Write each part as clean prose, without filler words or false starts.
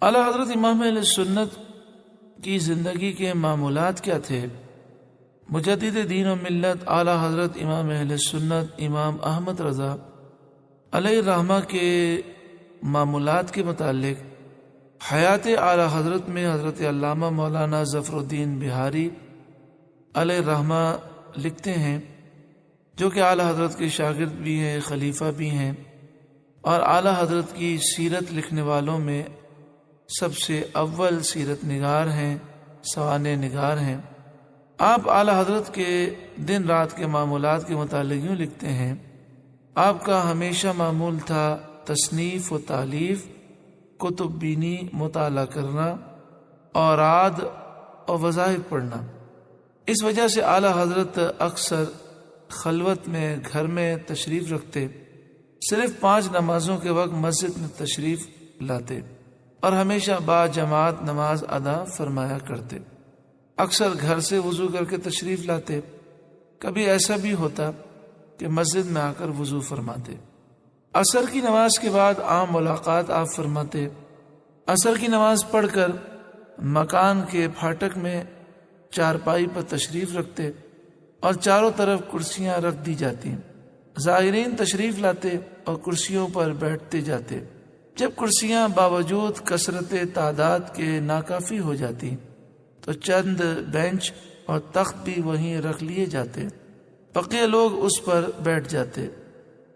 اعلیٰ حضرت امام اہل سنت کی زندگی کے معمولات کیا تھے؟ مجدد دین و ملت اعلیٰ حضرت امام اہل سنت امام احمد رضا علیہ الرحمہ کے معمولات کے متعلق حیات اعلیٰ حضرت میں حضرت علامہ مولانا ظفر الدین بہاری علیہ الرحمہ لکھتے ہیں، جو کہ اعلیٰ حضرت کے شاگرد بھی ہیں، خلیفہ بھی ہیں، اور اعلیٰ حضرت کی سیرت لکھنے والوں میں سب سے اول سیرت نگار ہیں، سوانح نگار ہیں۔ آپ اعلیٰ حضرت کے دن رات کے معمولات کے متعلق یوں لکھتے ہیں: آپ کا ہمیشہ معمول تھا تصنیف و تالیف، کتب بینی، مطالعہ کرنا، اوراد اور وظائف پڑھنا۔ اس وجہ سے اعلیٰ حضرت اکثر خلوت میں گھر میں تشریف رکھتے، صرف 5 نمازوں کے وقت مسجد میں تشریف لاتے اور ہمیشہ با جماعت نماز ادا فرمایا کرتے۔ اکثر گھر سے وضو کر کے تشریف لاتے، کبھی ایسا بھی ہوتا کہ مسجد میں آ کر وضو فرماتے۔ عصر کی نماز کے بعد عام ملاقات آپ فرماتے۔ عصر کی نماز پڑھ کر مکان کے پھاٹک میں چارپائی پر تشریف رکھتے اور چاروں طرف کرسیاں رکھ دی جاتی۔ زائرین تشریف لاتے اور کرسیوں پر بیٹھتے جاتے۔ جب کرسیاں باوجود کثرت تعداد کے ناکافی ہو جاتی تو چند بینچ اور تخت بھی وہیں رکھ لیے جاتے، بقیہ لوگ اس پر بیٹھ جاتے۔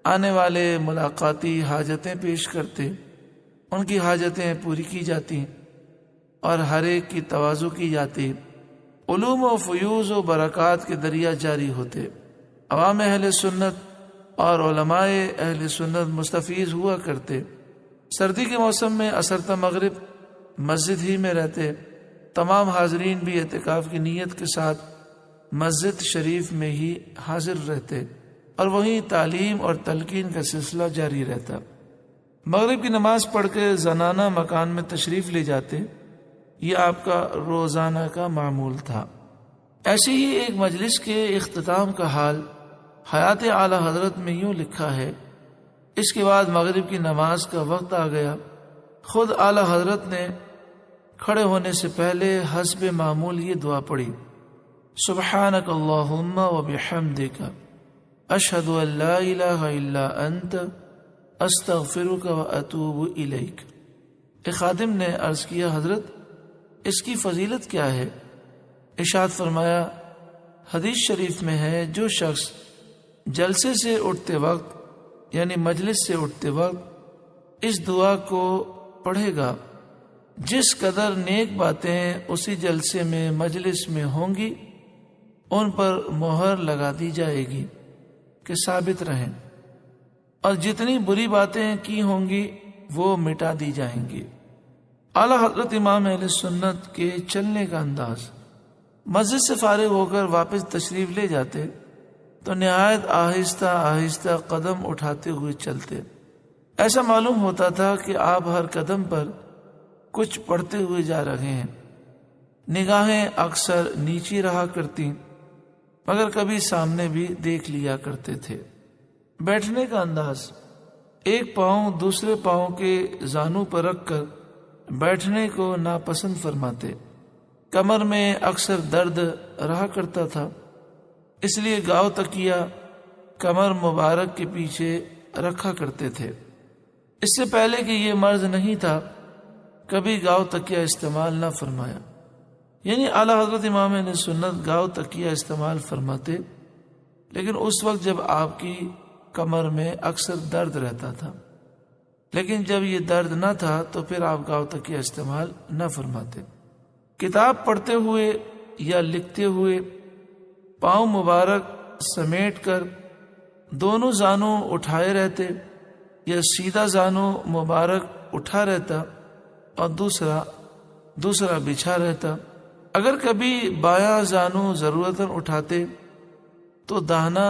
آنے والے ملاقاتی حاجتیں پیش کرتے، ان کی حاجتیں پوری کی جاتی اور ہر ایک کی تواضع کی جاتی۔ علوم و فیوز و برکات کے دریا جاری ہوتے۔ عوام اہل سنت اور علماء اہل سنت مستفیض ہوا کرتے۔ سردی کے موسم میں عصر تا مغرب مسجد ہی میں رہتے۔ تمام حاضرین بھی اعتکاف کی نیت کے ساتھ مسجد شریف میں ہی حاضر رہتے اور وہیں تعلیم اور تلقین کا سلسلہ جاری رہتا۔ مغرب کی نماز پڑھ کے زنانہ مکان میں تشریف لے جاتے۔ یہ آپ کا روزانہ کا معمول تھا۔ ایسی ہی ایک مجلس کے اختتام کا حال حیات اعلیٰ حضرت میں یوں لکھا ہے: اس کے بعد مغرب کی نماز کا وقت آ گیا۔ خود اعلیٰ حضرت نے کھڑے ہونے سے پہلے حسب معمول یہ دعا پڑھی: سبحانک اللہم و بحمدک، اشہد ان لا الہ الا انت، استغفرک و اتوب الیک۔ ایک خادم نے عرض کیا: حضرت اس کی فضیلت کیا ہے؟ ارشاد فرمایا: حدیث شریف میں ہے، جو شخص جلسے سے اٹھتے وقت یعنی مجلس سے اٹھتے وقت اس دعا کو پڑھے گا، جس قدر نیک باتیں اسی جلسے میں مجلس میں ہوں گی ان پر مہر لگا دی جائے گی کہ ثابت رہیں، اور جتنی بری باتیں کی ہوں گی وہ مٹا دی جائیں گی۔ اعلیٰ حضرت امام اہل سنت کے چلنے کا انداز: مسجد سے فارغ ہو کر واپس تشریف لے جاتے تو نہایت آہستہ آہستہ قدم اٹھاتے ہوئے چلتے۔ ایسا معلوم ہوتا تھا کہ آپ ہر قدم پر کچھ پڑھتے ہوئے جا رہے ہیں۔ نگاہیں اکثر نیچی رہا کرتی، مگر کبھی سامنے بھی دیکھ لیا کرتے تھے۔ بیٹھنے کا انداز: ایک پاؤں دوسرے پاؤں کے زانوں پر رکھ کر بیٹھنے کو ناپسند فرماتے۔ کمر میں اکثر درد رہا کرتا تھا، اس لیے گاؤ تکیہ کمر مبارک کے پیچھے رکھا کرتے تھے۔ اس سے پہلے کہ یہ مرض نہیں تھا، کبھی گاؤ تکیہ استعمال نہ فرمایا۔ یعنی اعلیٰ حضرت امام اہل سنت گاؤ تکیہ استعمال فرماتے، لیکن اس وقت جب آپ کی کمر میں اکثر درد رہتا تھا، لیکن جب یہ درد نہ تھا تو پھر آپ گاؤ تکیہ استعمال نہ فرماتے۔ کتاب پڑھتے ہوئے یا لکھتے ہوئے پاؤں مبارک سمیٹ کر دونوں زانوں اٹھائے رہتے، یا سیدھا زانوں مبارک اٹھا رہتا اور دوسرا بچھا رہتا۔ اگر کبھی بایاں زانوں ضرورتاً اٹھاتے تو داہنا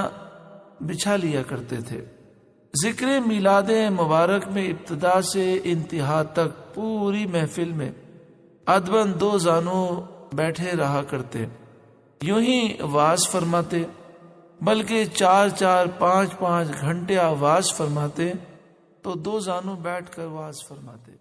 بچھا لیا کرتے تھے۔ ذکر میلاد مبارک میں ابتدا سے انتہا تک پوری محفل میں ادباً 2 زانوں بیٹھے رہا کرتے، یوں ہی واز فرماتے، بلکہ 4 5 گھنٹے آواز فرماتے تو 2 زانوں بیٹھ کر واز فرماتے۔